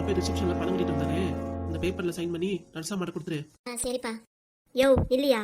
போய் ரிசப்ஷன்ல பணம் கட்டிட்டு வந்தானே, இந்த பேப்பர்ல சைன் பண்ணி நர்ஸா மாட்ட கொடுத்துரு. சரிப்பா. யோ இல்லையா,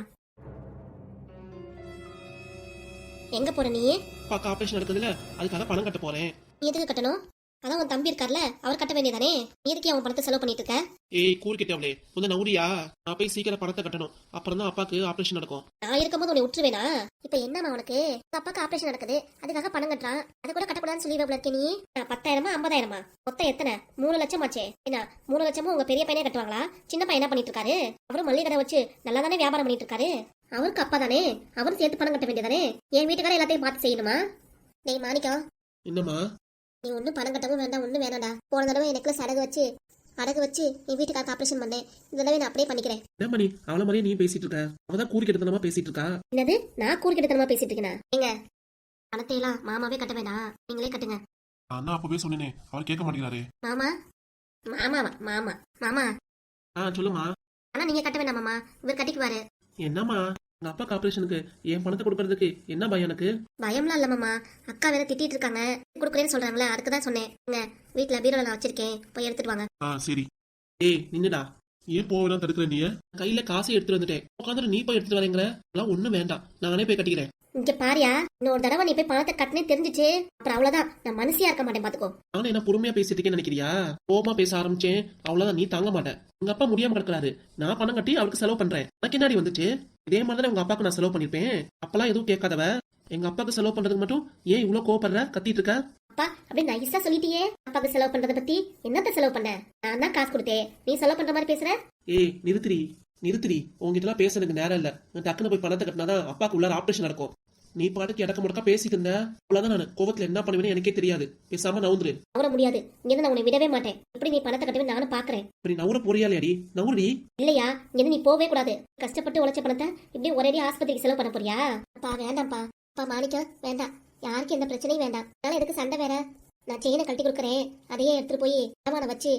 எங்க போற நீ? பாக்க ஆபரேஷன் நடக்குதுல, அதுக்காக பணம் கட்ட போறேன். நீ எதுக்கு கட்டணும்? அதான் உன் தம்பி இருக்கார்ல, அவர் கட்ட வேண்டியதானே. நீ எதுக்கு அவன் பணத்தை செலவு பண்ணிட்டு இருக்க? ஏய் கூறுகிட்டே கொஞ்சம் நவுரியா, நான் போய் சீக்கிரம் பணத்தை கட்டணும். அப்புறம் தான் அப்பாக்கு ஆபரேஷன் நடக்கும். நான் இருக்கும்போது உன்னை விட்டுருவேனா? இப்ப என்னமா உனக்கு? அப்பாக்கு ஆபரேஷன் நடக்குது, அதுக்காக பணம் கட்டுறான், அது கூட கட்டக்கூடாதுன்னு சொல்லி இருக்கே நீ. 10,000 50,000 மொத்தம் எத்தனை? 3 லட்சம் ஆச்சே. என்ன 3 லட்சமும் உங்க பெரிய பையனே கட்டுவாங்களா? சின்ன பையன் என்ன பண்ணிட்டு இருக்காரு? அவரும் மல்லிகை கடை வச்சு நல்லா தானே வியாபாரம் பண்ணிட்டு இருக்காரு. அவருக்கு அப்பா தானே, அவரும் சேர்த்து பணம் கட்ட வேண்டியதானே. என் வீட்டுக்கார எல்லாத்தையும் பார்த்து செய்யணுமா? டேய் மாணிக்கம், என்னம்மா? நீ ஒன்னும் பணம் கட்டவும் வேண்டாம், ஒன்னும் வேணாடா. போன தடவை நெக்லஸ் அடகு வச்சு என் வீட்டுக்காரருக்கு ஆபரேஷன் பண்ணேன். இந்த தடவை நான் அப்படியே பண்ணிக்கிறேன். என்ன மணி அவள மாதிரியே நீ பேசிட்டு இருக்க? அவதான் கூறுகிட்டத்தனமா பேசிட்டு இருக்கா. என்னது நான் கூறுகிட்டத்தனமா பேசிட்டு இருக்கேனா? எங்க பணத்தை எல்லாம் மாமாவே கட்ட வேண்டாம், நீங்களே கட்டுங்க. நான் அப்பவே சொன்னேனே, அவர் கேட்க மாட்டேங்கிறாரு. மாமா மாமா மாமா மாமா சொல்லுமா. ஆனா நீங்க கட்ட வேண்டாம் மாமா, இவர் கட்டிக்குவாரு. என்னம்மா, உங்க அப்பா ஆபரேஷனுக்கு என் பணத்தை கொடுக்கறதுக்கு என்ன பயம் எனக்கு? பயம்லாம் இல்ல மாமா, அக்கா வேற திட்டிட்டு இருக்காங்க, கொடுக்குறேன்னு சொல்றாங்களே, அதுக்குதான் சொன்னேன். வீட்டுல பீரோல நான் வச்சிருக்கேன், போய் எடுத்துட்டு வாங்க. சரி. ஏய் நின்னுடா, ஏன் போவேன் தடுக்கிற? நீ கையில காசை எடுத்துட்டு வந்துட்டேன், உட்காந்து நீ போய் எடுத்துட்டு வரேங்கிற? அதெல்லாம் ஒண்ணும் வேண்டாம், நானே போய் கட்டிக்கிறேன். இங்க பாரியா, இன்னொரு தடவை நீ போய் பணத்தை கட்டினே தெரிஞ்சிச்சு, அப்புறம் அவ்வளவுதான், நான் மனசியா இருக்க மாட்டேன் பாத்துக்கோ. நானும் என்ன பொறுமையா பேசிட்டு இருக்கேன்னு நினைக்கிறியா? கோபமா பேச ஆரம்பிச்சேன், அவ்வளவுதான், நீ தாங்க மாட்டேன். உங்க அப்பா முடியாம கிடக்குறாரு, நான் பணம் கட்டி அவருக்கு செலவு பண்றேன். எனக்கு என்னாடி வந்துச்சு? இதே மாதிரிதான் உங்க அப்பாக்கு நான் செலவு பண்ணிருப்பேன். அப்பெல்லாம் எதுவும் கேட்காதவ, எங்க அப்பாக்கு செலவு பண்றதுக்கு மட்டும் ஏன் இவ்வளவு கோவப்படுற, கத்திட்டு இருக்க? அப்பா அப்படி நைஸா சொல்லிட்டியே, அப்பாக்கு செலவு பண்றத பத்தி. என்னத்த செலவு பண்ண? நான் தான் காசு கொடுத்தேன், நீ செலவு பண்ற மாதிரி பேசுற. ஏய் நிறுத்திரி, உங்ககிட்ட எல்லாம் பேசுறதுக்கு நேரம் இல்ல. டக்குன்னு போய் பணத்தை கட்டினாதான் அப்பாக்கு உள்ள ஆபரேஷன் நடக்கும். நீ பாட்டுக்கு இடக்க முடக்கா பேசிட்டு இருந்த, அவ்வளவுதான். நான் கோவத்துல என்ன பண்ணுவேன்னு எனக்கே தெரியாது. பேசாம நவுந்துரு. நவுற முடியாது, இங்க நான் உன்னை விடவே மாட்டேன். எப்படி நீ பணத்தை கட்டவே நானும் பாக்குறேன். இப்படி நவுற போறியாடி? நவுறி. இல்லையா, இங்க நீ போவே கூடாது. கஷ்டப்பட்டு உழைச்ச பணத்தை இப்படி ஒரேடி ஆஸ்பத்திரிக்கு செலவு பண்ண போறியா? அப்பா வேண்டாம்ப்பா, அப்பா மாணிக்கம் வேண்டாம், யாருக்கு எந்த பிரச்சனையும் வேண்டாம். அதனால எதுக்கு சண்டை வேற? நான் செயினை கட்டி கொடுக்குறேன், அதையே எடுத்துட்டு போய் அடமான வச்சு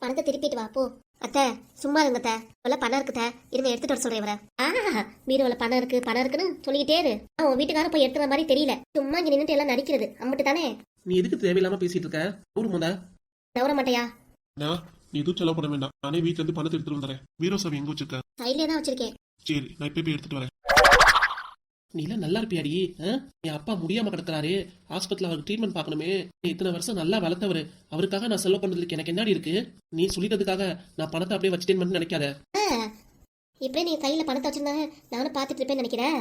பணத்தை திருப்பிட்டு வா போ. அத்தை சும்மா இருங்க, உள்ள பணம் இருக்குத, இருங்க எடுத்துட்டு வர சொல்றேன். பீரோல பணம் இருக்குன்னு சொல்லிக்கிட்டே இரு. உன் வீட்டுக்கார போய் எடுத்துற மாதிரி தெரியல, சும்மா இங்க நின்னுட்டு எல்லாம் நடிக்கிறது அம்மட்டு தானே. நீ எதுக்கு தேவையில்லாம பேசிட்டு இருக்க? ஊரு முத நவர மாட்டையா? நீ எதுவும் செலவு பண்ண வேண்டாம், நானே வீட்டுல இருந்து பணத்தை எடுத்துட்டு வந்துறேன். பீரோ சாவி எங்க வச்சிருக்க? சைட்லயே தான் வச்சிருக்கேன். சரி, நான் இப்ப போய் எடுத்துட்டு வரேன். நீ எல்லாம் நல்லா இருப்பியாடி? என் அப்பா முடியாம கிடக்குறாரு, ஹாஸ்பிட்டல் அவருக்கு ட்ரீட்மெண்ட் பாக்கணுமே. இத்தனை வருஷம் நல்லா வளர்த்தவரு, அவருக்காக நான் செலவு பண்றதுக்கு எனக்கு என்னடி இருக்கு? நீ சொல்லிட்டதுக்காக நான் பணத்தை அப்படியே வச்சுட்டேன்னு மட்டும் நினைக்காத. இப்படியே நீ கையில பணத்தை வச்சிருந்தா நானும் பாத்துட்டு இருப்பேன்னு நினைக்கிறேன்.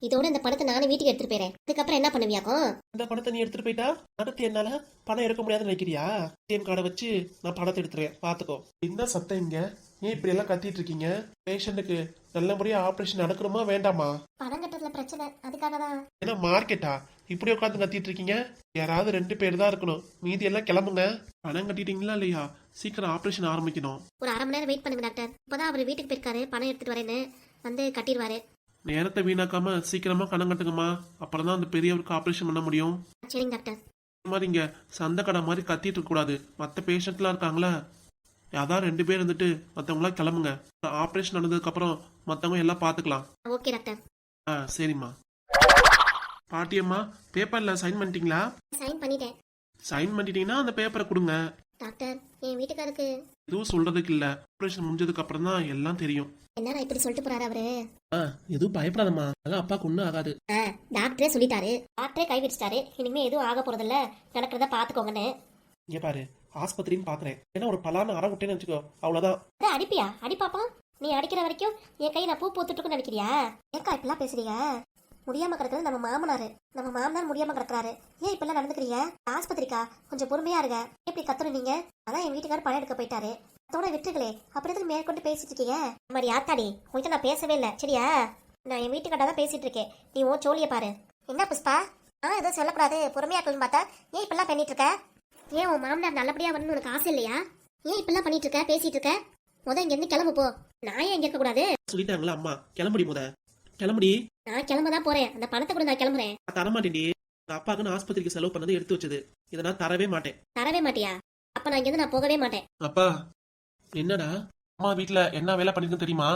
இதோட இந்த பணத்தை நானும் வீட்டுக்கு எடுத்துட்டு போயிறேன். அதுக்கப்புறம் என்ன பண்ணுவியாக்கும்? இந்த பணத்தை நீ எடுத்துட்டு போயிட்டா அடுத்து என்னால பணம் எடுக்க முடியாதுன்னு நினைக்கிறியா? ஏடிஎம் கார்டை வச்சு நான் பணத்தை எடுத்துருவேன், பாத்துக்கோ. என்ன சத்தம் இங்க? ஏன் இப்படி எல்லாம் கத்திட்டு இருக்கீங்க? பேஷண்ட்டுக்கு நல்லபடியா ஆபரேஷன் நடக்கணுமா வேண்டாமா? பணம் கட்டுறதுல பிரச்சனை, அதுக்காக தான். என்ன மார்க்கெட்டா இப்படி உட்காந்து கத்திட்டு இருக்கீங்க? யாராவது 2 பேர் தான் இருக்கணும், மீதி எல்லாம் கிளம்புங்க. பணம் கட்டிட்டீங்களா இல்லையா? சீக்கிரம் ஆபரேஷன் ஆரம்பிக்கணும். ஒரு 1/2 மணி நேரம் வெயிட் பண்ணுங்க டாக்டர். இப்பதான் அவர் வீட்டுக்கு போயிருக்காரு, பணம் எடுத்துட்டு வரேன்னு வந்து கட்டிடுவாரு. நேரத்தை வீணாக்காம சீக்கிரமா கணம் கட்டுங்கம்மா, அப்புறம் தான் அந்த பெரியவருக்கு ஆபரேஷன் பண்ண முடியும். சரிங்க டாக்டர். இந்த மாதிரி இங்க சந்தை கடை மாதிரி கத்திட்டு இருக்க கூடாது. மற்ற பேஷண்ட்லாம் இருக்காங்களா, யாராவது 2 பேர் இருந்துட்டு மற்றவங்களாம் கிளம்புங்க. ஆபரேஷன் நடந்ததுக்கு அப்புறம் மற்றவங்க எல்லாம் பாத்துக்கலாம். Okay doctor. சரிம்மா. பாட்டியம்மா, பேப்பர்ல சைன் பண்ணிட்டீங்களா? சைன் பண்ணிட்டேன். சைன் பண்ணிட்டீங்கன்னா அந்த பேப்பரை கொடுங்க. டாக்டர் என் வீட்டுக்காருக்கு எதுவும் சொல்றதுக்கு இல்ல, ஆபரேஷன் முடிஞ்சதுக்கு அப்புறம் தான் எல்லாம் தெரியும். என்னடா இப்படி சொல்லிட்டு போறாரு அவரு? எதுவும் பயப்படாதம்மா, அதெல்லாம் அப்பாக்கு ஒண்ணும் ஆகாது. டாக்டரே சொல்லிட்டாரு, டாக்டரே கை விரிச்சிட்டாரு, இனிமே எதுவும் ஆக போறது இல்ல, நடக்கிறத பாத்துக்கோங்கன்னு. இங்க பாரு, ஆஸ்பத்திரின்னு பாக்குறேன், ஏன்னா ஒரு பலான அற விட்டேன்னு வச்சுக்கோ, அவ்வளவுதான். அடிப்பியா? அடி பாப்போம். நீ அடிக்கிற வரைக்கும் என் கை நான் பூ பூத்துட்டு நினைக்கிறியா? ஏக்கா இப்பெல்லாம் பேசுறீங்க? முடியாம கிடக்குறது நம்ம மாமனார் முடியாம கிடக்குறாரு, ஏன் இப்பெல்லாம் நடந்துக்கிறீங்க? ஆஸ்பத்திரிக்கா, கொஞ்சம் பொறுமையா இருங்க. எப்படி கத்துறோம் நீங்க? அதான் என் வீட்டுக்காரர் பணம் எடுக்க போயிட்டாரு, அதோட விட்டுருங்களே, அப்புறம் மேற்கொண்டு பேசிட்டு இருக்கீங்க. மாதிரி யாத்தாடி, உங்ககிட்ட நான் பேசவே இல்லை சரியா? நான் என் வீட்டுக்காரர் தான் பேசிட்டு இருக்கேன், நீ ஓ சோழிய பாரு. என்ன புஷ்பா, எதுவும் சொல்லக்கூடாது பொறுமையா இருக்குன்னு பார்த்தா ஏன் இப்பெல்லாம் பண்ணிட்டு இருக்க? ஏன் உன் மாமனார் நல்லபடியா வரணும்னு உனக்கு ஆசை இல்லையா? ஏன் இப்பெல்லாம் பண்ணிட்டு இருக்க, பேசிட்டு இருக்க? இங்க இருந்து கிளம்பு போ. நான் ஏன் இங்க இருக்க கூடாது? சொல்லிட்டாங்களா அம்மா, கிளம்புடி முத, கிளம்புடி. நான் கிளம்பதான் போறேன், அந்த பணத்தை கூட நான் கிளம்புறேன். தரமாட்டேன்டி, அப்பாக்கு நான் ஆஸ்பத்திரிக்கு செலவு பண்ணது எடுத்து வச்சது, இதை நான் தரவே மாட்டேன். தரவே மாட்டியா? அப்ப நான் இங்க நான் போகவே மாட்டேன். அப்பா என்னடா, அம்மா வீட்டுல என்ன வேலை பண்ணிருக்குன்னு தெரியுமா?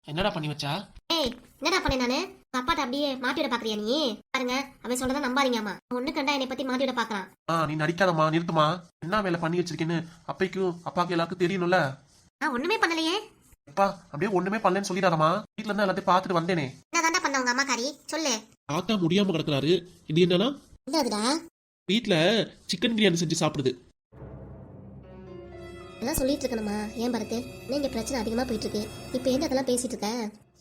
என்னடா பண்ணி வச்சா? ஏய் என்னடா பண்ணேன் நானு? அப்பாட்ட அப்படியே மாட்டி விட பாக்குறியா நீ? பாருங்க, அவன் சொல்றத நம்பாதீங்கம்மா. ஒண்ணு கண்டா என்னை பத்தி மாட்டி விட பாக்குறான். நீ நடிக்காதம்மா, நிறுத்துமா. என்ன வேலை பண்ணி வச்சிருக்கேன்னு அப்பைக்கும் அப்பாவுக்கு எல்லாருக்கும் தெரியணும்ல. நான் ஒண்ணுமே பண்ணலையே. அப்பா அப்படியே ஒண்ணுமே பண்ணலன்னு சொல்லிடாதம்மா. வீட்டுல இருந்து எல்லாத்தையும் பார்த்துட்டு வந்தேனே. என்னதாண்டா பண்ண உங்க அம்மாக்காரி? சொல்லு. தாத்தா முடியாம கிடக்குறாரு. இது என்னன்னா என்னதுடா? வீட்டுல சிக்கன் பிரியாணி செஞ்சு சாப்பிடுது. அதெல்லாம் சொல்லிட்டு இருக்கணுமா? ஏன் பரத்து, என்ன இங்க பிரச்சனை அதிகமா போயிட்டு இருக்கு? இப்ப என்ன அதெல்லாம் பேசிட்டு இருக்க?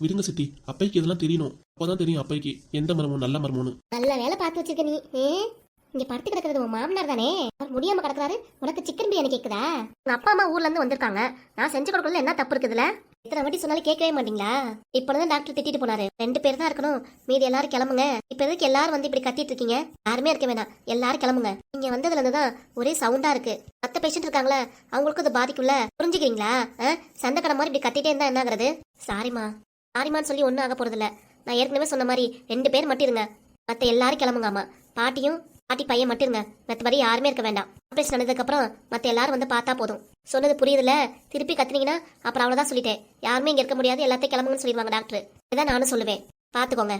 விடுங்க சித்தி, அப்பைக்கு இதெல்லாம் தெரியணும். அப்பதான் தெரியும் அப்பைக்கு எந்த மரமும் நல்ல மரமும்னு. நல்ல வேலை பார்த்து வச்சிருக்க நீ. இங்க படுத்து கிடக்கிறது உன் மாமனார் தானே? அவர் முடியாம கிடக்குறாரு, உனக்கு சிக்கன் பிரியாணி கேக்குதா? உங்க அப்பா அம்மா ஊர்ல இருந்து வந்திருக்காங்க. நான் செஞ்சு கொடுக்கறதுல என்ன தப்பு இருக்குதுல? இத்தனை வாட்டி சொன்னாலும் கேட்கவே மாட்டீங்களா? இப்பதான் டாக்டர் திட்டிட்டு போனாரு. 2 பேர் தான் இருக்கணும், மீதி எல்லாரும் கிளம்புங்க. இப்ப எதுக்கு எல்லாரும் வந்து இப்படி கத்திட்டு இருக்கீங்க? யாருமே இருக்க வேணாம், எல்லாரும் கிளம்புங்க. நீங்க வந்ததுல இருந்துதான் ஒரே சவுண்டா இருக்கு. 10 பேஷண்ட் இருக்காங்களே, அவங்களுக்கும் இது பாதிக்கும்ல, புரிஞ்சுக்கிறீங்களா? சண்டை கடை மாதிரி இப்படி கத்திட்டே இருந்தா என்ன ஆகுறது? சாரிமா சாரிமான்னு சொல்லி ஒன்றும் ஆக போறதில்ல. நான் ஏற்கனவே சொன்ன மாதிரி 2 பேர் மட்டும் இருங்க, மற்ற எல்லாரும் கிளம்புங்காமா. பாட்டி பையன் மட்டும் இருங்க, மற்றபடி யாருமே இருக்க வேண்டாம். ஆப்ரேஷன் நடந்ததுக்கு அப்புறம் மற்ற எல்லாரும் வந்து பார்த்தா போதும். சொன்னது புரியுதுல? திருப்பி கத்துனீங்கன்னா அப்புறம் அவ்வளோதான் சொல்லிட்டேன். யாருமே இங்க இருக்க முடியாது, எல்லாத்தையும் கிளம்புங்கன்னு சொல்லிடுவாங்க டாக்டர். இதான் நானும் சொல்லுவேன், பாத்துக்கோங்க.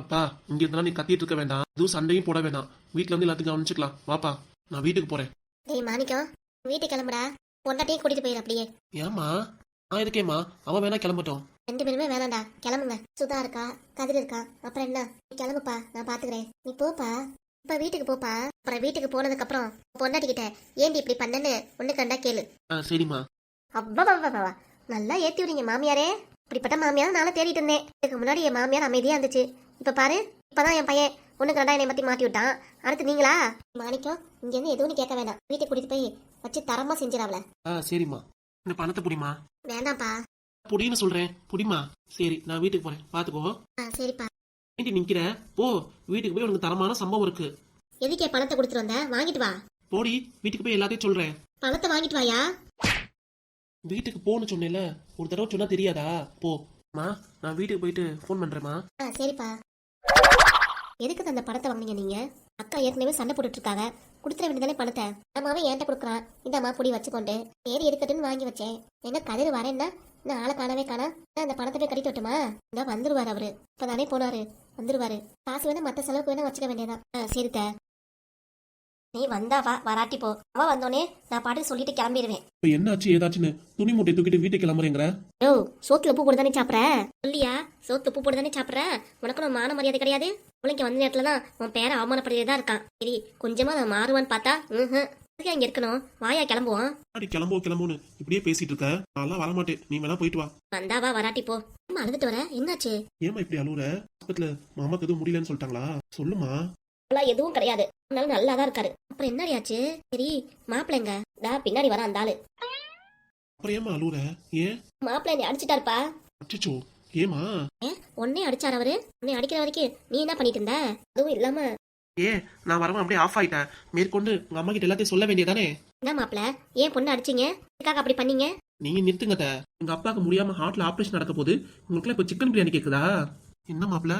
அப்பா இங்க இருந்தாலும் நீ கத்திட்டு இருக்க வேண்டாம், எதுவும் சண்டையும் போட வேண்டாம். வீட்டுல வந்து எல்லாத்தையும் கவனிச்சுக்கலாம். வாப்பா, நான் வீட்டுக்கு போறேன். டேய் மாணிக்கம், வீட்டுக்கு கிளம்புடா. பொண்டாட்டியும் கூட்டிட்டு போயிரு அப்படியே. ஏமா நான் இருக்கேம்மா, அவன் வேணா கிளம்பட்டும். 2 பேருமே வேணாண்டா, கிளம்புங்க. சுதா இருக்கா, கதிர் இருக்கா, அப்புறம் என்ன? நீ கிளம்புப்பா, நான் பாத்துக்கிறேன். நீ போப்பா, இப்ப வீட்டுக்கு போப்பா. அப்புறம் வீட்டுக்கு போனதுக்கு அப்புறம் பொண்டாட்டி கிட்ட ஏண்டி இப்படி பண்ணன்னு ஒண்ணு கண்டா கேளு. சரிம்மா. அவ்வளவா நல்லா ஏத்தி விடுங்க மாமியாரே. இப்படிப்பட்ட மாமியார் நானும் தேடிட்டு இருந்தேன். இதுக்கு முன்னாடி என் மாமியார் அமைதியா இருந்துச்சு. இப்ப பாரு, இப்பதான் என் பையன் ஒண்ணு கண்டா என்னை பத்தி மாட்டி விட்டான். அடுத்து நீங்களா? மாணிக்கம், இங்க இருந்து எதுவும் கேட்க வேண்டாம், வீட்டுக்கு கூட்டிட்டு போய் வச்சு தரமா செஞ்சிடாவல. சரிம்மா. இந்த பணத்தை புடிமா. வேண்டாம்ப்பா. புடின்னு சொல்றேன், புடிமா. சரி, நான் வீட்டுக்கு போறேன், பாத்துக்கோ. சரிப்பா. ஏண்டி நிக்கிற? போ, வீட்டுக்கு போய் உனக்கு தரமான சம்பவம் இருக்கு. எதுக்கே பணத்தை கொடுத்துட்டு வந்த? வாங்கிட்டு வா. போடி, வீட்டுக்கு போய் எல்லாத்தையும் சொல்றேன். பணத்தை வாங்கிட்டு வாயா. வீட்டுக்கு போன்னு சொன்னேல, ஒரு தடவை சொன்னா தெரியாதா? போ. நான் வீட்டுக்கு போயிட்டு ஃபோன் பண்றேம்மா. சரிப்பா. எதுக்கு அந்த பணத்தை வாங்குனீங்க நீங்க? அக்கா ஏற்கனவே சண்டை போட்டுட்டு இருக்காங்க, கொடுத்துட வேண்டியதானே பணத்தை. அம்மாவே என்கிட்ட கொடுக்குறான், இந்த அம்மா பொடி வச்சுக்கொண்டு சரி இருக்கட்டுன்னு வாங்கி வச்சேன். எங்க கதிர் வரேன்னா நான் ஆளை காணவே காணா. அந்த பணத்தை போய் கட்டிட்டு விட்டுமா? இந்த வந்துருவாரு, அவரு இப்பதானே போனாரு, வந்துருவாரு. காசு வேணா மத்த செலவுக்கு வேணா வச்சுக்க வேண்டியதான். சரித்த, நீ வந்தா வா, வராட்டி போ. அவ வந்தோடனே நான் பாட்டு சொல்லிட்டு கிளம்பிடுவேன். இப்ப என்னாச்சு ஏதாச்சுன்னு துணி மூட்டை தூக்கிட்டு வீட்டுக்கு கிளம்புறேங்கிற? சோத்துல உப்பு போட்டு தானே சாப்பிட்ற? சொல்லியா? சோத்துல உப்பு போட்டு தானே சாப்பிட்ற? உனக்கு நான் மான மரியாதை கிடையாது. உனக்கு வந்த நேரத்துலதான் உன் பேரை அவமானப்படுறதே தான் இருக்கான். சரி, கொஞ்சமா நான் மாறுவான்னு பார்த்தா அதுக்கு அங்க இருக்கணும். வாயா கிளம்புவோம். கிளம்புன்னு இப்படியே பேசிட்டு இருக்க. நான் வரமாட்டேன், நீ வேணா போயிட்டு வா. வந்தாவா, வராட்டி போ. அழுதுட்டு வர, என்னாச்சு? ஏமா இப்படி அழுவுற? ஆஸ்பத்திரியில மாமாக்கு எதுவும் முடியலன்னு சொல்லிட்டாங்களா? சொல்லுமா. எதுவும் கிடையாது, அதனால நல்லாதான் இருக்காரு. அப்புறம் என்னடியாச்சு? சரி, மாப்பிள்ளைங்க பின்னாடி வர அந்த ஆளு. அப்புறம் ஏமா அழுவுற? ஏன்? மாப்பிள்ளை என்னை அடிச்சுட்டாருப்பா. அச்சோ, ஏமா? உன்னை அடிச்சாரு அவரு. உன்னை அடிக்கிற வரைக்கும் நீ என்ன பண்ணிட்டு இருந்த? அதுவும் இல்லாம நான் வரவன் அப்படியே ஆஃப் ஆயிட்டேன். மேற்கொண்டு உங்க அம்மா கிட்ட எல்லாத்தையும் சொல்ல வேண்டியதானே? என்ன மாப்பிள்ள, ஏன் பொண்ணு அடிச்சீங்க? எதுக்காக அப்படி பண்ணீங்க? நீங்க நிறுத்துங்க. எங்க அப்பாவுக்கு முடியாம ஹார்ட்ல ஆபரேஷன் நடக்க போது, உங்களுக்கு இப்ப சிக்கன் பிரியாணி கேக்குதா? என்ன மாப்பிள்ள?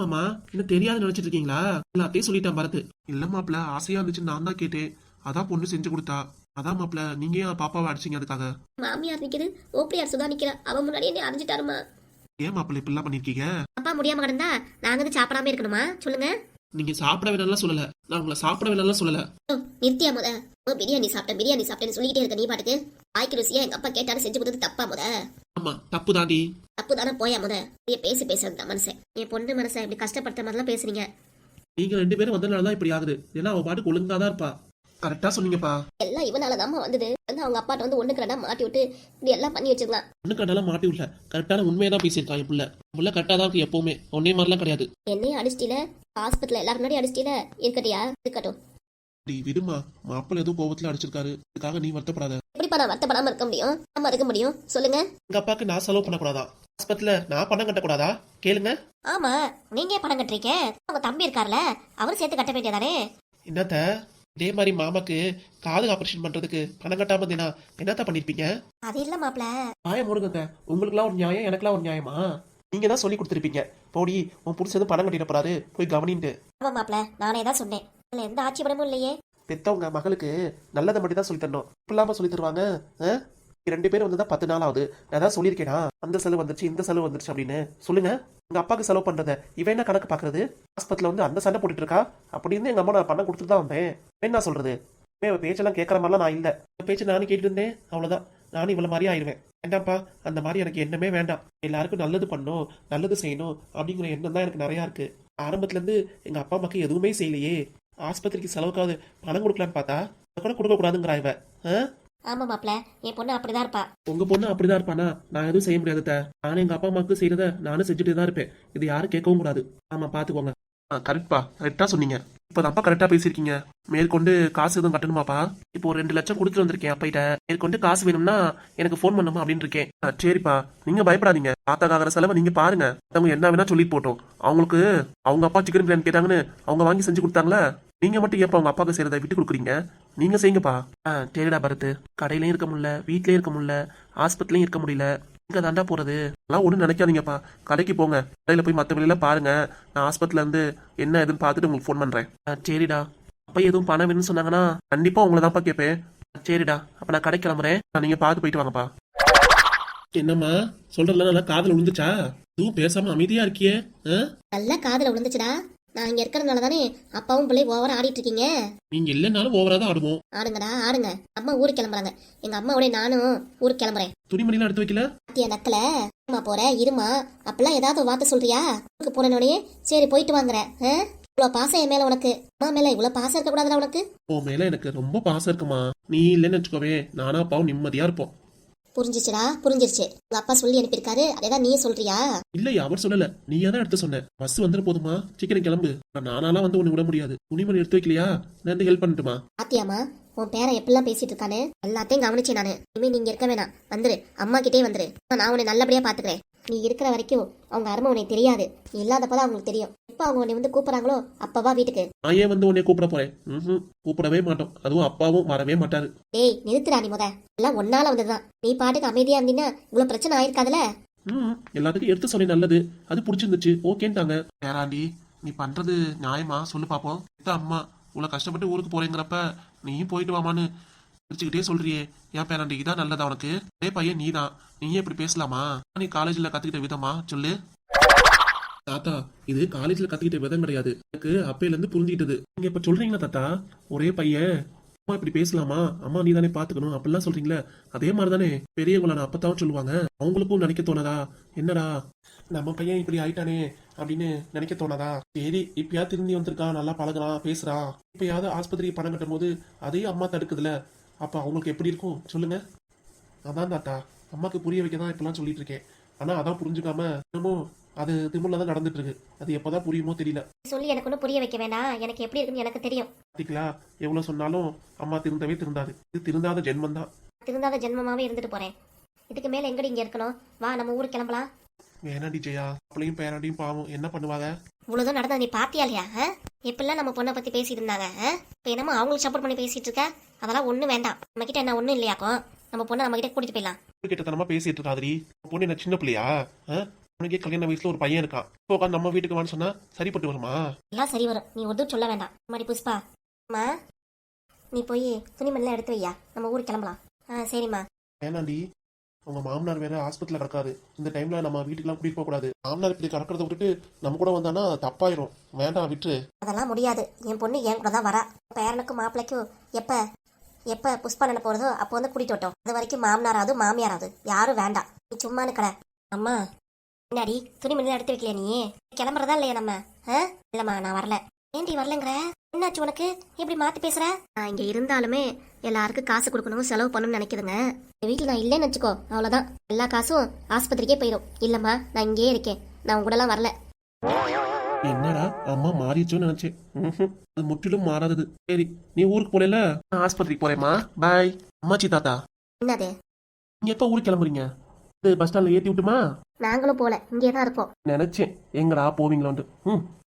மாமா இன்னும் தெரியாது நினைச்சிட்டு இருக்கீங்களா? எல்லாத்தையும் சொல்லிட்டேன் பரத். இல்ல மாப்பிள்ள, ஆசையா இருந்துச்சு, நான் தான் கேட்டேன், அதான் பொண்ணு செஞ்சு கொடுத்தா. அதான் மாப்பிள்ள, நீங்க ஏன் பாப்பாவை அடிச்சீங்க அதுக்காக? மாமியார் நிக்குது, ஓப்பியார் சுதா நிக்கிற, அவன் முன்னாடி என்ன அடிஞ்சிட்டாருமா. ஏன் மாப்பிள்ள இப்படிலாம் பண்ணிருக்கீங்க? அப்பா முடியாம கிடந்தா நாங்க வந்து சாப்பிடாம இருக்கணுமா? சொல்லுங்க. நீங்க சாப்பிட வேணாம் சொல்லல, நான் உங்களை சாப்பிட வேணாம் சொல்லல. நிறுத்தியா முத. பிரியாணி சாப்பிட்டேன்னு சொல்லிட்டே இருக்க நீ பாட்டுக்கு. ஆய்க்கு ருசியா எங்க அப்பா கேட்டாரு செஞ்சு கொடுத்து தப்பா முத? ஆமா, தப்பு தாண்டி. தப்பு தானே, போயா முத. பேசுறது மனசை, என் பொண்ணு மனசை இப்படி கஷ்டப்படுத்த மாதிரிலாம் பேசுறீங்க. நீங்க 2 பேரும் வந்ததுனாலதான் இப்படி ஆகுது. ஏன்னா அவ பாட்டுக்கு ஒழுங்காதான் இருப்பா. கரெக்டா சொன்னீங்கப்பா. எல்லாம் இவனாலதான் வந்தது. வந்து அவங்க அப்பாட்ட வந்து ஒண்ணு கடா மாட்டி விட்டு இப்படி எல்லாம் பண்ணி வச்சிருக்கலாம். ஒண்ணு கடலாம் மாட்டி விடல, கரெக்டான உண்மையதான் பேசியிருக்கான். என் புள்ள கரெக்டா தான் இருக்கு எப்பவுமே, ஒன்னே மாதிரிலாம் கிடையாது. என்னையும் அடிச்சிட்டில, ஹாஸ்பிட்டல்ல எல்லாரும் முன்னாடி அடிச்சிட்டில, இருக்கட்டியா? இருக்கட்டும். விடுமா, மாப்பிள்ள எதுவும் கோபத்துல அடிச்சிருக்காரு, இதுக்காக நீ வருத்தப்படாத. எப்படிப்பா நான் வருத்தப்படாம இருக்க முடியும்? நம்ம இருக்க முடியும்? சொல்லுங்க. எங்க அப்பாக்கு நான் செலவு பண்ணக்கூடாதா? ஆஸ்பத்திரியில நான் பணம் கட்டக்கூடாதா? கேளுங்க. ஆமா, நீங்க பணம் கட்டுறீங்க, உங்க தம்பி இருக்காருல, அவரும் சேர்த்து கட்ட வேண்டியதானே? என்னத்த இதே மாதிரி மாமாக்கு காது ஆபரேஷன் பண்றதுக்கு பணம் கட்டாம இருந்தேனா என்னத்த பண்ணிருப்பீங்க? அது இல்ல மாப்ள. நியாயம் முருங்க, உங்களுக்குலாம் ஒரு நியாயம், எனக்குலாம் ஒரு நியாயமா? நீங்க தான் சொல்லி கொடுத்துருப்பீங்க, போடி உன் புடிச்சது பணம் கட்டிட போறாரு, போய் கவனின்ட்டு. ஆமா மாப்ள, நானே தான் சொன்னேன். இல்ல எந்த ஆட்சேபனமும் இல்லையே. பெத்தவங்க மகளுக்கு நல்லதை மட்டும் தான் சொல்லி தரணும், இல்லாம சொல்லி தருவாங்க? 2 பேரும் வந்து தான் 10 நாள் ஆகுது. நான் ஏதாவது சொல்லியிருக்கேனா அந்த செலவு வந்துருச்சு இந்த செலவு வந்துருச்சு அப்படின்னு சொல்லுங்க. எங்க அப்பாவுக்கு செலவு பண்றத இவன் என்ன கணக்கு பாக்குறது? ஆஸ்பத்திரியில வந்து அந்த சண்டை போட்டுட்டு இருக்கா அப்படின்னு எங்க அம்மா நான் பணம் கொடுத்துட்டு தான் வந்தேன். என்ன சொல்றது? பேச்செல்லாம் கேட்கற மாதிரிலாம் நான் இல்ல. பேச்சு நானும் கேட்டு இருந்தேன், அவ்வளவுதான். நானும் இவ்வளவு மாதிரி ஆயிருவேன். வேண்டாம்ப்பா, அந்த மாதிரி எனக்கு எண்ணமே வேண்டாம். எல்லாருக்கும் நல்லது பண்ணணும், நல்லது செய்யணும் அப்படிங்கிற எண்ணம் தான் எனக்கு நிறைய இருக்கு. ஆரம்பத்துல இருந்து எங்க அப்பா அம்மாக்கு எதுவுமே செய்யலையே. ஆஸ்பத்திரிக்கு செலவுக்காவது பணம் கொடுக்கலான்னு பார்த்தா அதை கூட கொடுக்க கூடாதுங்கிறா இவ. ஆமா மாப்பிள்ள, என் பொண்ணு அப்படிதான் இருப்பா. உங்க பொண்ணு அப்படிதான் இருப்பானா? நான் எதுவும் செய்ய முடியாது அத்தை. நானும் எங்க அப்பா அம்மாவுக்கு செய்யறத நானும் செஞ்சுட்டு தான் இருப்பேன். இது யாரும் கேட்கவும் கூடாது. ஆமா பாத்துக்கோங்க. கரெக்ட்பா, கரெக்டா சொன்னீங்க. இப்பதான்ப்பா கரெக்டா பேசியிருக்கீங்க. மேற்கொண்டு காசு எதுவும் கட்டணுமாப்பா? இப்போ ஒரு 2 லட்சம் கொடுத்துட்டு வந்திருக்கேன் அப்பாயிட்ட. மேற்கொண்டு காசு வேணும்னா எனக்கு ஃபோன் பண்ணுமா அப்படின்னு இருக்கேன். சரிப்பா, நீங்க பயப்படாதீங்க. தாத்தாக்காகிற செலவை நீங்க பாருங்க. அவங்க என்ன வேணா சொல்லிட்டு போட்டோம். அவங்களுக்கு அவங்க அப்பா சிக்கன் பிரியாணி கேட்டாங்கன்னு அவங்க வாங்கி செஞ்சு கொடுத்தாங்களா? நீங்க மட்டும் ஏப்பா உங்க அப்பாவுக்கு செய்யறதை விட்டு கொடுக்குறீங்க? நீங்க செய்யுங்கப்பா. சரிடா பரத். கடையிலயும் இருக்க முடியல, வீட்லயும் இருக்க முடியல, ஆஸ்பத்திரிலையும் இருக்க முடியல. இங்க தாண்டா போறது. அதெல்லாம் ஒன்றும் நினைக்காதீங்கப்பா. கடைக்கு போங்க, கடையில போய் மற்ற வெளியில பாருங்க. நான் ஆஸ்பத்திரில இருந்து என்ன எதுன்னு பார்த்துட்டு உங்களுக்கு ஃபோன் பண்றேன். சரிடா. அப்ப எதுவும் பணம் வேணும்னு சொன்னாங்கன்னா கண்டிப்பா உங்களை தான்ப்பா கேட்பேன். சரிடா, அப்ப நான் கடை கிளம்புறேன். நீங்க பார்த்து போயிட்டு வாங்கப்பா. என்னம்மா சொல்றதுல நல்லா காதல் விழுந்துச்சா? எதுவும் பேசாம அமைதியா இருக்கியே? நல்ல காதுல விழுந்துச்சுடா. நான் இங்க இருக்கிறதுனால தானே அப்பாவும் பிள்ளை ஓவரா ஆடிட்டு இருக்கீங்க. நீங்க இல்லைனாலும் ஓவரா தான் ஆடுவோம். ஆடுங்கடா ஆடுங்க. அம்மா ஊருக்கு கிளம்புறாங்க. எங்க அம்மாவோட நானும் ஊருக்கு கிளம்புறேன். துணிமணிலாம் எடுத்து வைக்கல? பாத்தியா நக்கல? அம்மா போற இருமா அப்பெல்லாம் ஏதாவது வார்த்தை சொல்றியா? ஊருக்கு போனோடனே சரி போயிட்டு வாங்குற. இவ்வளவு பாசம் என் மேல உனக்கு? அம்மா மேல இவ்வளவு பாசம் இருக்க கூடாதுல உனக்கு? உன் மேல எனக்கு ரொம்ப பாசம் இருக்குமா. நீ இல்லைன்னு வச்சுக்கோவே நானா அப்பாவும் நிம்மதியா இருப்போம். புரிஞ்சிச்சுடா, புரிஞ்சிருச்சு. உங்க அப்பா சொல்லி அனுப்பியிருக்காரு, அதேதான் நீயே சொல்றியா? இல்லையா, அவர் சொல்லல, நீயா தான் எடுத்து சொன்ன. பஸ் வந்துட போதுமா, சீக்கிரம் கிளம்பு. நானாலாம் வந்து உன்னை விட முடியாது. துணிமணி எடுத்து வைக்கலையா? நான் ஹெல்ப் பண்ணட்டுமா? பாத்தியாமா உன் பேரன் எப்படிலாம் பேசிட்டு இருக்கானு? எல்லாத்தையும் கவனிச்சேன் நானு. இனிமே நீங்க இருக்க வேணாம், வந்துரு. அம்மா கிட்டே வந்துரு. நான் உன்னை நல்லபடியா பாத்துக்கிறேன். நீ இருக்கிற வரைக்கும் அவங்க அருமை உனக்கு தெரியாது. நீ இல்லாதப்பதான் அவங்களுக்கு தெரியும். எப்ப அவங்க உன்னை வந்து கூப்பிடுறாங்களோ அப்பவா வீட்டுக்கு. நான் ஏன் வந்து உன்னை கூப்பிட போறேன்? கூப்பிடவே மாட்டோம். அதுவும் அப்பாவும் வரவே மாட்டாரு. டேய் நிறுத்துடா, நீ எல்லாம் ஒன்னால வந்ததுதான். நீ பாட்டுக்கு அமைதியா இருந்தீங்கன்னா இவ்வளவு பிரச்சனை ஆயிருக்காதுல. எல்லாத்துக்கும் எடுத்து சொன்னேன் நல்லது. அது பிடிச்சிருந்துச்சு, ஓகேன்ட்டாங்க. பேராண்டி, நீ பண்றது நியாயமா சொல்லு பாப்போம். அம்மா இவ்வளவு கஷ்டப்பட்டு ஊருக்கு போறேங்கிறப்ப நீயும் போயிட்டு வாமான்னு பிடிச்சுக்கிட்டே சொல்றியே. ஏன் பேராண்டி, இதான் நல்லதா உனக்கு? அதே பையன் நீதான், நீயே இப்படி பேசலாமா? நீ காலேஜ்ல கத்துக்கிட்ட விதமா சொல்லு. தாத்தா, இது காலேஜ்ல கத்துக்கிட்ட விதம் கிடையாது. எனக்கு அப்பையில இருந்து புரிஞ்சுக்கிட்டது. நீங்க இப்ப சொல்றீங்களா தாத்தா, ஒரே பையன் அம்மா இப்படி பேசலாமா, அம்மா நீ தானே பாத்துக்கணும் அப்படிலாம் சொல்றீங்களே, அதே மாதிரிதானே பெரியவங்கள நான் அப்பத்தான் சொல்லுவாங்க. அவங்களுக்கும் நினைக்க தோணாதா? என்னடா நம்ம பையன் இப்படி ஆயிட்டானே அப்படின்னு நினைக்க தோணாதா? சரி, இப்பயா திரும்பி வந்திருக்கான், நல்லா பழகுறான், பேசுறான். இப்பயாவது ஆஸ்பத்திரிக்கு பணம் கட்டும் போது அதையும் அம்மா தடுக்குதுல, அப்ப அவங்களுக்கு எப்படி இருக்கும் சொல்லுங்க? அதான் தாத்தா, அம்மாக்கு புரிய வைக்க தான் இப்பெல்லாம் சொல்லிட்டு இருக்கேன். ஆனா அதான் புரிஞ்சுக்காம இன்னமும் அது திமுல தான் நடந்துட்டு இருக்கு. அது எப்பதான் புரியுமோ தெரியல. சொல்லி எனக்கு ஒன்றும் புரிய வைக்க வேண்டாம். எனக்கு எப்படி இருக்குன்னு எனக்கு தெரியும். பாத்தீங்களா, எவ்வளவு சொன்னாலும் அம்மா திருந்தவே திருந்தாது. இது திருந்தாத ஜென்மம் தான். திருந்தாத ஜென்மமாவே இருந்துட்டு போறேன். இதுக்கு மேல எங்கடி இங்க இருக்கணும்? வா நம்ம ஊருக்கு கிளம்பலாம். வேணாடி ஜெயா, அப்பளையும் பேராண்டியும் பாவம் என்ன பண்ணுவாங்க? இவ்வளவுதான் நடந்தது, நீ பாத்தியா இல்லையா? எப்பெல்லாம் நம்ம பொண்ணை பத்தி பேசிட்டு இருந்தாங்க. இப்ப என்னமோ அவங்களுக்கு சப்போர்ட் பண்ணி பேசிட்டு இருக்க. அதெல்லாம் ஒண்ணும் வேண்டாம். நம்ம கிட்ட என்ன ஒண்ணும் இல்லையாக்கும். நம்ம பொண்ணை நம்ம கிட்ட கூட்டிட்டு போயிடலாம். கிட்டத்தனமா பேசிட்டு இருக்காதிரி. பொண்ணு என்ன சின்ன பிள்ளையா? உனக்கே கல்யாண வயசுல ஒரு பையன் இருக்கான். இப்போ உட்காந்து நம்ம வீட்டுக்கு வான்னு சொன்னா சரிப்பட்டு வருமா? எல்லாம் சரி வரும், நீ ஒன்றும் சொல்ல வேண்டாம். மாடி புஷ்பா, அம்மா நீ போய் துணிமணிலாம் எடுத்து வையா, நம்ம ஊருக்கு கிளம்பலாம். சரிம்மா. வேணாண்டி, உங்க மாமனார் வேற ஆஸ்பத்திரியில கிடக்காரு. இந்த டைம்ல நம்ம வீட்டுக்குலாம் கூட்டிட்டு போக கூடாது. மாமனார் இப்படி கிடக்கிறத விட்டுட்டு நம்ம கூட வந்தானா தப்பாயிரும். வேண்டாம், விட்டுரு. அதெல்லாம் முடியாது. என் பொண்ணு என் கூட தான் வரா. பேரனுக்கும் மாப்பிள்ளைக்கும் எப்ப புஷ்பா நினை போறதோ அப்போ வந்து கூட்டிட்டு விட்டோம். அது வரைக்கும் மாமனாராது மாமியாராது யாரும் வேண்டாம். நீ சும்மானு கடை. அம்மா என்னடி துணிமணி எடுத்து வைக்கலையா? நீ கிளம்புறதா இல்லையா நம்ம? இல்லம்மா நான் வரல. ஏன்டி வரலங்கிற? என்னாச்சு உனக்கு? எப்படி மாத்தி பேசுற? நான் இங்க இருந்தாலுமே எல்லாருக்கும் காசு கொடுக்கணும், செலவு பண்ணணும்னு நினைக்குதுங்க. வீட்டுல நான் இல்லைன்னு வச்சுக்கோ, அவ்வளவுதான். எல்லா காசும் ஆஸ்பத்திரிக்கே போயிடும். இல்லம்மா நான் இங்கேயே இருக்கேன், நான் உங்க கூட எல்லாம் வரல. என்னடா அம்மா மாறிச்சோன்னு நினைச்சேன். அது முற்றிலும் மாறாதது. சரி, நீ ஊருக்கு போல, நான் ஆஸ்பத்திரிக்கு போறேம்மா. பாய். அம்மாச்சி தாத்தா, என்னது? நீங்க எப்ப ஊருக்கு கிளம்புறீங்க? பஸ் ஸ்டாண்ட்ல ஏத்தி விட்டுமா? நாங்களும் போல, இங்கே தான் இருப்போம். நினைச்சேன் எங்கடா போவீங்களோண்டு.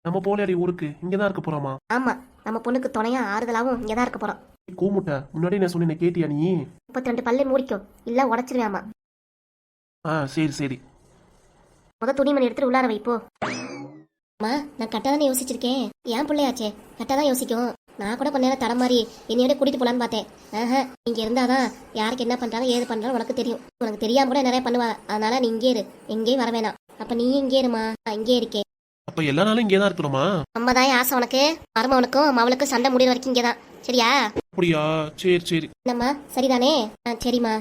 நம்ம போலையாடி ஊருக்கு, இங்கதான் இருக்க போறோமா? ஆமா, நம்ம பொண்ணுக்கு துணையா ஆறுதலாவும் இங்கதான் இருக்க போறோம். கூமுட்ட முன்னாடி நான் சொன்னேன், கேட்டியா நீ? 32 பல்லை மூடிக்கும், இல்ல உடச்சிருவேமா. சரி சரி. முத துணிமணி எடுத்துட்டு உள்ளார வைப்போ. அம்மா நான் கரெக்டா தானே யோசிச்சிருக்கேன். ஏன் பிள்ளையாச்சே கரெக்டா தான் யோசிக்கும். நான் கூட கொஞ்ச நேரம் தடம் மாதிரி என்னையோட கூட்டிட்டு போலான்னு பார்த்தேன். இங்க இருந்தாதான் யாருக்கு என்ன பண்றாங்க ஏது பண்றாங்க உனக்கு தெரியும். உனக்கு தெரியாம கூட நிறைய பண்ணுவா. அதனால நீ இங்கே இரு, எங்கேயும் வர வேணாம். அப்ப நீ இங்கே இருமா, நான் இங்கே இருக்கேன். அப்ப எல்லா நாளும் இங்கே தான் இருக்கணுமா? அம்மாதான் ஆசை உனக்கு. மருமவனுக்கும் அவளுக்கும் சண்டை முடிகிற வரைக்கும் இங்கேதான். சரியா? அப்படியா? சரி சரி. என்னம்மா சரிதானே? சரிம்மா.